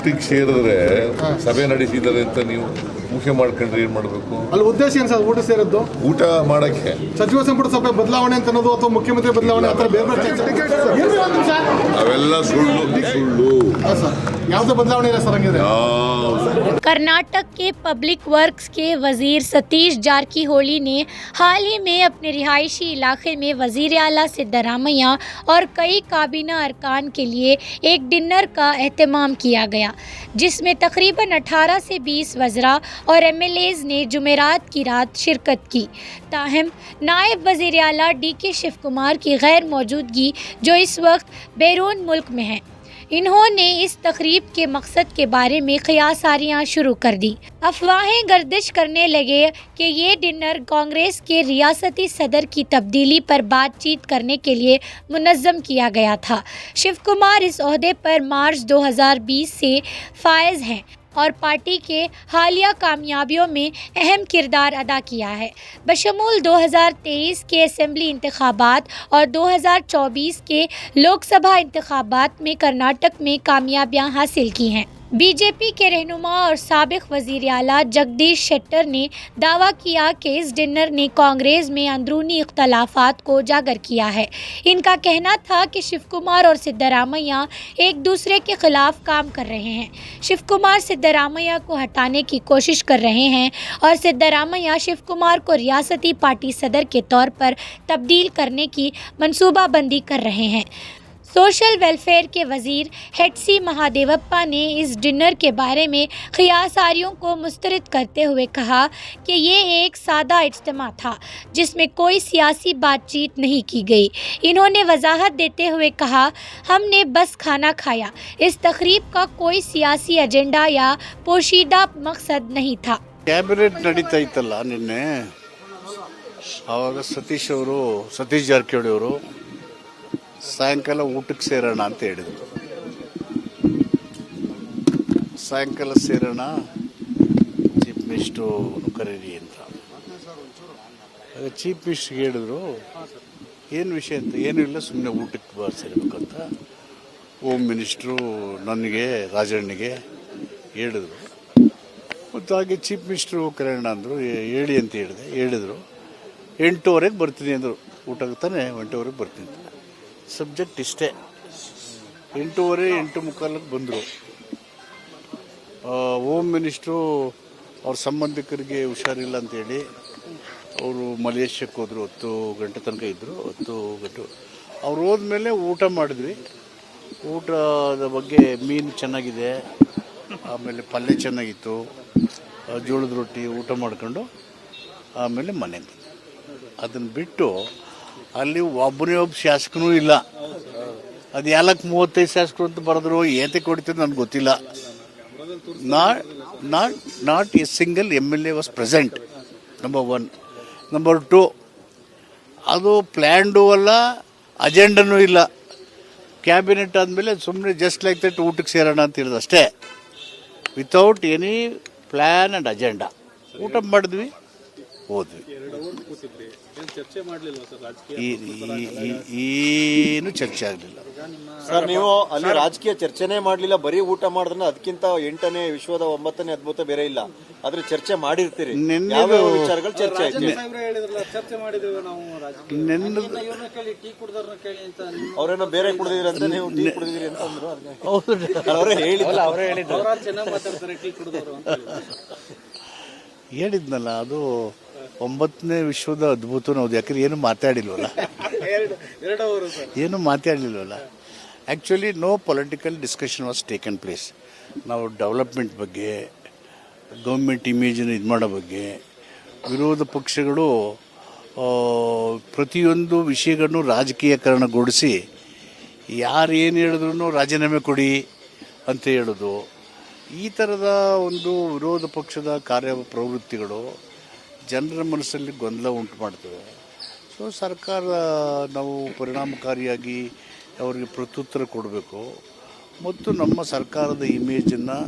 ಊಟಕ್ಕೆ ಸೇರಿದ್ರೆ ಸಭೆ ನಡೆಸಿದ್ದಾರೆ ಅಂತ ನೀವು ಊಹೆ ಮಾಡ್ಕೊಂಡ್ರೆ ಏನ್ ಮಾಡಬೇಕು? ಅಲ್ಲಿ ಉದ್ದೇಶ ಏನು ಸರ್ ಊಟ ಸೇರಿದ್ದು? ಊಟ ಮಾಡಕ್ಕೆ ಸಚಿವ ಸಂಪುಟ ಸಭೆ ಬದಲಾವಣೆ ಅಂತ ಅನ್ನೋದು ಅಥವಾ ಮುಖ್ಯಮಂತ್ರಿ ಬದಲಾವಣೆ ಆ ಥರ ಬೇರೆ ಅವೆಲ್ಲ ಸುಳ್ಳು ಸುಳ್ಳು. ಯಾವುದೇ ಬದಲಾವಣೆ ಇಲ್ಲ ಸರ್ ಹಂಗಿದ್ರೆ. कर्नाटक के पब्लिक वर्क्स के वजीर सतीश जारकीहोली ने हाल ही में अपने रिहायशी इलाके में वजीर आला सिद्धरामैया और कई काबीना अरकान के लिए एक डिनर का एहतमाम किया गया, जिसमें तकरीबन 18 से 20 वज़रा और MLAs ने जुमेरात की रात शिरकत की। ताहम नायब वजीर आला DK शिव कुमार की गैर मौजूदगी जो इस वक्त बैरून मुल्क में है, इन्होंने इस तकरीब के मकसद के बारे में क़ियासारियाँ शुरू कर दी। अफवाहें गर्दिश करने लगे कि ये डिनर कांग्रेस के रियासती सदर की तब्दीली पर बातचीत करने के लिए मुनज़्ज़म किया गया था। शिव कुमार इस ओहदे पर मार्च 2020 से फायज़ हैं और पार्टी के हालिया कामयाबियों में अहम किरदार अदा किया है, बशमूल 2023 के असेंबली इंतखाबात और 2024 के लोकसभा इंतखाबात में कर्नाटक में कामयाबियां हासिल की हैं। बीजेपी के रहनुमा और साबिक वज़ीर आला जगदीश शेट्टर ने दावा किया कि इस डिनर ने कांग्रेस में अंदरूनी इख्तलाफात को उजागर किया है। इनका कहना था कि शिव कुमार और सिद्धरामैया एक दूसरे के खिलाफ काम कर रहे हैं। शिव कुमार सिद्धरामैया को हटाने की कोशिश कर रहे हैं और सिद्धरामैया शिव कुमार को रियासती पार्टी सदर के तौर पर तब्दील करने की मंसूबाबंदी कर रहे हैं। सोशल वेलफेयर के वज़ीर हेटसी महादेवप्पा ने इस डिनर के बारे में क़ियासारियों को मुस्तरद करते हुए कहा कि ये एक सादा इज्तिमा था जिसमें कोई सियासी बातचीत नहीं की गई। इन्होंने वजाहत देते हुए कहा, हमने बस खाना खाया, इस तकरीब का कोई सियासी एजेंडा या पोशीदा मकसद नहीं था। ಕ್ಯಾಬಿನೆಟ್ ನಡೀತಾ ಇತ್ತಲ್ಲ ನಿನ್ನೆ, ಆವಾಗ ಸತೀಶ್ ಜಾರಕಿಹೊಳಿ ಅವರು ಸಾಯಂಕಾಲ ಊಟಕ್ಕೆ ಸೇರೋಣ ಅಂತ ಹೇಳಿದರು. ಸಾಯಂಕಾಲ ಸೇರೋಣ, ಚೀಫ್ ಮಿನಿಸ್ಟ್ರು ಕರೀರಿ ಅಂತ. ಚೀಫ್ ಮಿನಿಸ್ಟ್ರಿಗೆ ಹೇಳಿದ್ರು, ಏನು ವಿಷಯ ಅಂತ. ಏನೂ ಇಲ್ಲ, ಸುಮ್ಮನೆ ಊಟಕ್ಕೆ ಸೇರಬೇಕಂತ ಹೋಮ್ ಮಿನಿಸ್ಟ್ರು ನನಗೆ ರಾಜಣ್ಣಗೆ ಹೇಳಿದ್ರು. ಮತ್ತು ಹಾಗೆ ಚೀಫ್ ಮಿನಿಸ್ಟ್ರು ಕರೆಯೋಣ ಅಂದರು. ಹೇಳಿ ಅಂತ ಹೇಳಿದರು. 8:30ಗೆ ಬರ್ತೀನಿ ಅಂದರು. ಊಟಕ್ಕೆ ತಾನೆ 8:30ಗೆ ಬರ್ತೀನಿ ಅಂತ. ಸಬ್ಜೆಕ್ಟ್ ಇಷ್ಟೇ. 8:30 8:45 ಬಂದರು. ಹೋಮ್ ಮಿನಿಸ್ಟ್ರು ಅವ್ರ ಸಂಬಂಧಿಕರಿಗೆ ಹುಷಾರಿಲ್ಲ ಅಂತೇಳಿ ಅವರು ಮಲೇಷ್ಯಾಕ್ಕೆ ಹೋದರು. 10 ಗಂಟೆ ತನಕ ಇದ್ದರು. 10 ಗಂಟೆ ಅವ್ರು ಹೋದ್ಮೇಲೆ ಊಟ ಮಾಡಿದ್ವಿ. ಊಟದ ಬಗ್ಗೆ ಮೀನು ಚೆನ್ನಾಗಿದೆ, ಆಮೇಲೆ ಪಲ್ಯ ಚೆನ್ನಾಗಿತ್ತು, ಜೋಳದ ರೊಟ್ಟಿ ಊಟ ಮಾಡ್ಕೊಂಡು ಆಮೇಲೆ ಮನೆಗೆ ಬಂದೆ. ಅದನ್ನು ಬಿಟ್ಟು ಅಲ್ಲಿ ಒಬ್ಬನೇ ಒಬ್ಬ ಶಾಸಕನೂ ಇಲ್ಲ. ಅದು 35 ಶಾಸಕರು ಅಂತ ಬರೆದ್ರು. ಏತೆ ಕೊಡ್ತಿದ್ದು ನನಗೆ ಗೊತ್ತಿಲ್ಲ. Not A single MLA was present, number 1. Number 2, ಅದು ಪ್ಲ್ಯಾಂಡು ಅಲ್ಲ, ಅಜೆಂಡನೂ ಇಲ್ಲ. ಕ್ಯಾಬಿನೆಟ್ ಆದಮೇಲೆ ಸುಮ್ಮನೆ ಜಸ್ಟ್ ಲೈಕ್ ದಟ್ ಊಟಕ್ಕೆ ಸೇರೋಣ ಅಂತ ಹೇಳಿದ್ರು ಅಷ್ಟೇ, without any plan and agenda. ಊಟ ಮಾಡಿದ್ವಿ, ಹೋದ್ವಿ. ಏನು ಚರ್ಚೆ ಆಗಲಿಲ್ಲ ಸರ್. ನೀವು ಅಲ್ಲಿ ರಾಜಕೀಯ ಚರ್ಚೆನೇ ಮಾಡಲಿಲ್ಲ, ಬರೀ ಊಟ ಮಾಡಿದ್ರೆ ಅದಕ್ಕಿಂತ 8ನೇ ವಿಶ್ವದ 9ನೇ ಅದ್ಭುತ ಬೇರೆ ಇಲ್ಲ. ಆದ್ರೆ ಚರ್ಚೆ ಮಾಡಿರ್ತೀರಿ, ಯಾವ ವಿಚಾರಗಳು ಚರ್ಚೆ ಆಯ್ತು? ಅವ್ರೇನೋ ಬೇರೆ ಕುಡಿದಿದ್ರಿ ಅಂತ, ನೀವು ಟೀ ಕುಡಿದಿದ್ರಿ ಅಂತ ಅಂದ್ರು. ಅವರೇ ಹೇಳಿದ್ನಲ್ಲ, ಅದು 9ನೇ ವಿಶ್ವದ ಅದ್ಭುತ. ಹೌದು, ಯಾಕಂದ್ರೆ ಏನು ಮಾತಾಡಿಲ್ವಲ್ಲ. Actually no political discussion was taken place. ನಾವು ಡೆವಲಪ್ಮೆಂಟ್ ಬಗ್ಗೆ, ಗೌರ್ಮೆಂಟ್ ಇಮೇಜನ್ನು ಇದು ಮಾಡೋ ಬಗ್ಗೆ, ವಿರೋಧ ಪಕ್ಷಗಳು ಪ್ರತಿಯೊಂದು ವಿಷಯಗಳನ್ನು ರಾಜಕೀಯಕರಣಗೊಳಿಸಿ ಯಾರು ಏನು ಹೇಳಿದ್ರು ರಾಜೀನಾಮೆ ಕೊಡಿ ಅಂತ ಹೇಳೋದು, ಈ ಥರದ ಒಂದು ವಿರೋಧ ಪಕ್ಷದ ಕಾರ್ಯಪ್ರವೃತ್ತಿಗಳು ಜನರ ಮನಸ್ಸಲ್ಲಿ ಗೊಂದಲ ಉಂಟು ಮಾಡ್ತವೆ. ಸೊ ಸರ್ಕಾರ ನಾವು ಪರಿಣಾಮಕಾರಿಯಾಗಿ ಅವರಿಗೆ ಪ್ರತ್ಯುತ್ತರ ಕೊಡಬೇಕು ಮತ್ತು ನಮ್ಮ ಸರ್ಕಾರದ ಇಮೇಜನ್ನು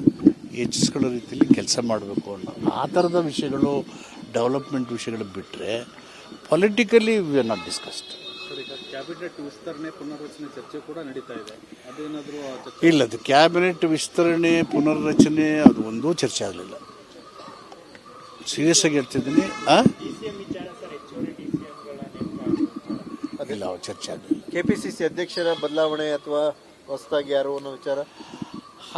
ಹೆಚ್ಚಿಸ್ಕೊಳ್ಳೋ ರೀತಿಯಲ್ಲಿ ಕೆಲಸ ಮಾಡಬೇಕು ಅನ್ನೋ ಆ ಥರದ ವಿಷಯಗಳು, ಡೆವಲಪ್ಮೆಂಟ್ ವಿಷಯಗಳು ಬಿಟ್ಟರೆ politically we are not discussed. Cabinet ವಿಸ್ತರಣೆ ಪುನರ್ರಚನೆ ಚರ್ಚೆ ಕೂಡ ನಡೀತಾ ಇದೆ, ಅದೇನಾದರೂ ಇಲ್ಲ, ಅದು ಕ್ಯಾಬಿನೆಟ್ ವಿಸ್ತರಣೆ ಪುನರ್ರಚನೆ ಅದು ಒಂದೂ ಚರ್ಚೆ ಆಗಲಿಲ್ಲ. ಸೀರಿಯಸ್ ಆಗಿ ಹೇಳ್ತಿದ್ದೀನಿ. ಅದಿಲ್ಲ, ಚರ್ಚೆ ಆಗಲಿಲ್ಲ. ಕೆಪಿಸಿಸಿ ಅಧ್ಯಕ್ಷರ ಬದಲಾವಣೆ ಅಥವಾ ಹೊಸದಾಗಿ ಯಾರು ಅನ್ನೋ ವಿಚಾರ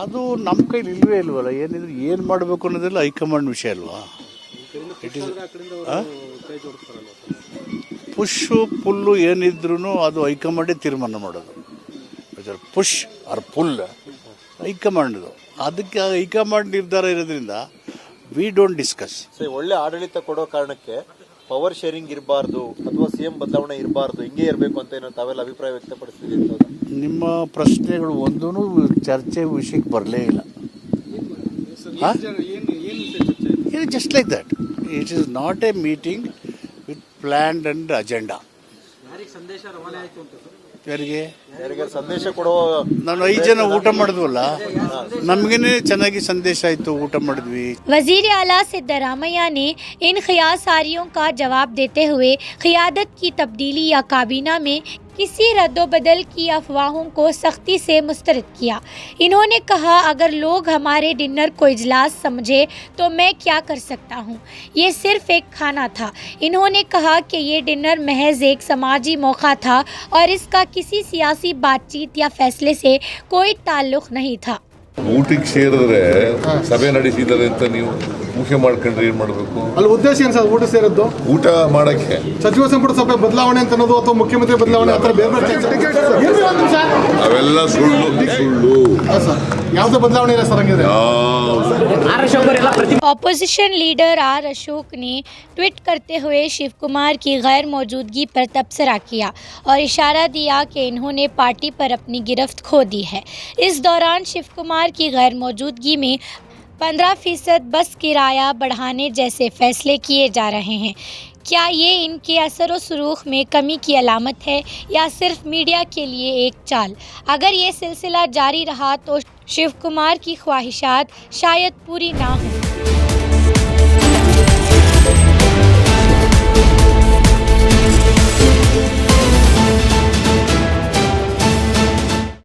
ಅದು ನಮ್ಮ ಕೈಲಿ ಇಲ್ವೇ ಇಲ್ವಲ್ಲ. ಏನಿದ್ರು ಏನು ಮಾಡಬೇಕು ಅನ್ನೋದೆಲ್ಲ ಹೈಕಮಾಂಡ್ ವಿಷಯ ಅಲ್ವಾ. ಇಟ್ ಈಸ್ ಪುಷು ಪುಲ್ಲು ಏನಿದ್ರು ಅದು ಹೈಕಮಾಂಡೇ ತೀರ್ಮಾನ ಮಾಡೋದು. ಪುಷ್ ಆರ್ ಪುಲ್ ಹೈಕಮಾಂಡ್ದು. ಅದಕ್ಕೆ ಹೈಕಮಾಂಡ್ ನಿರ್ಧಾರ ಇರೋದ್ರಿಂದ ವಿ ಡೋಂಟ್ ಡಿಸ್ಕಸ್. ಒಳ್ಳೆ ಆಡಳಿತ ಕೊಡೋ ಕಾರಣಕ್ಕೆ ಪವರ್ ಶೇರಿಂಗ್ ಇರಬಾರ್ದು ಅಥವಾ ಸಿಎಂ ಬದಲಾವಣೆ ಇರಬಾರ್ದು, ಹಿಂಗೆ ಇರಬೇಕು ಅಂತ ಏನೋ ತಾವೆಲ್ಲ ಅಭಿಪ್ರಾಯ ವ್ಯಕ್ತಪಡಿಸ್ತೀವಿ. ನಿಮ್ಮ ಪ್ರಶ್ನೆಗಳು ಒಂದೂ ಚರ್ಚೆ ವಿಷಯಕ್ಕೆ ಬರಲೇ ಇಲ್ಲ. It just like that. It is not A meeting with planned and agenda. ಯಾರಿಗೆ ಸಂದೇಶ ಕೊಡೋ ನಾನು 5 ಜನ ಊಟ ಮಾಡಿದ್ವಲ್ಲ, ನಮಗೇನೆ ಚೆನ್ನಾಗಿ ಸಂದೇಶ ಆಯಿತು, ಊಟ ಮಾಡಿದ್ವಿ. वजीर आला सिद्धरामैया ने इन क़यासारियों का जवाब देते हुए क़यादत की तब्दीली या काबीना में किसी रद्दोबदल की अफवाहों को सख्ती से मुस्तरद किया। इन्होंने कहा, अगर लोग हमारे डिनर को इजलास समझे तो मैं क्या कर सकता हूँ, ये सिर्फ एक खाना था। इन्होंने कहा कि ये डिनर महज एक समाजी मौका था और इसका किसी सियासी बातचीत या फैसले से कोई ताल्लुक़ नहीं था। ಊಟಕ್ಕೆ ಸೇರಿದ್ರೆ ಸಭೆ ನಡೆಸಿದ್ದಾರೆ ಅಂತ ನೀವು ಊಹೆ ಮಾಡ್ಕೊಂಡ್ರೆ ಏನ್ ಮಾಡಬೇಕು? ಅಲ್ಲಿ ಉದ್ದೇಶ ಏನು ಸರ್ ಊಟ ಸೇರಿದ್ದು? ಊಟ ಮಾಡಕ್ಕೆ ಸಚಿವ ಸಂಪುಟ ಸಭೆ ಬದಲಾವಣೆ ಅಂತ ಅನ್ನೋದು ಅಥವಾ ಮುಖ್ಯಮಂತ್ರಿ ಬದಲಾವಣೆ ಆ ಥರ ಬೇರೆ ಬೇರೆ ಚರ್ಚೆ ಅವೆಲ್ಲ ಸುಳ್ಳು. ಸರ್ ಯಾವುದೇ ಬದಲಾವಣೆ ಇಲ್ಲ ಸರ್ ಹಂಗಿದ್ರೆ. ऑपोजिशन लीडर आर अशोक ने ट्वीट करते हुए शिव कुमार की गैर मौजूदगी पर तबसरा किया और इशारा दिया कि इन्होंने पार्टी पर अपनी गिरफ्त खो दी है। इस दौरान शिव कुमार की गैर मौजूदगी में 15% बस किराया बढ़ाने जैसे फैसले किए जा रहे हैं। क्या ये इनके असर व सुरूख में कमी की अलामत है या सिर्फ मीडिया के लिए एक चाल? अगर ये सिलसिला जारी रहा तो शिव कुमार की ख्वाहिशात शायद पूरी ना हों।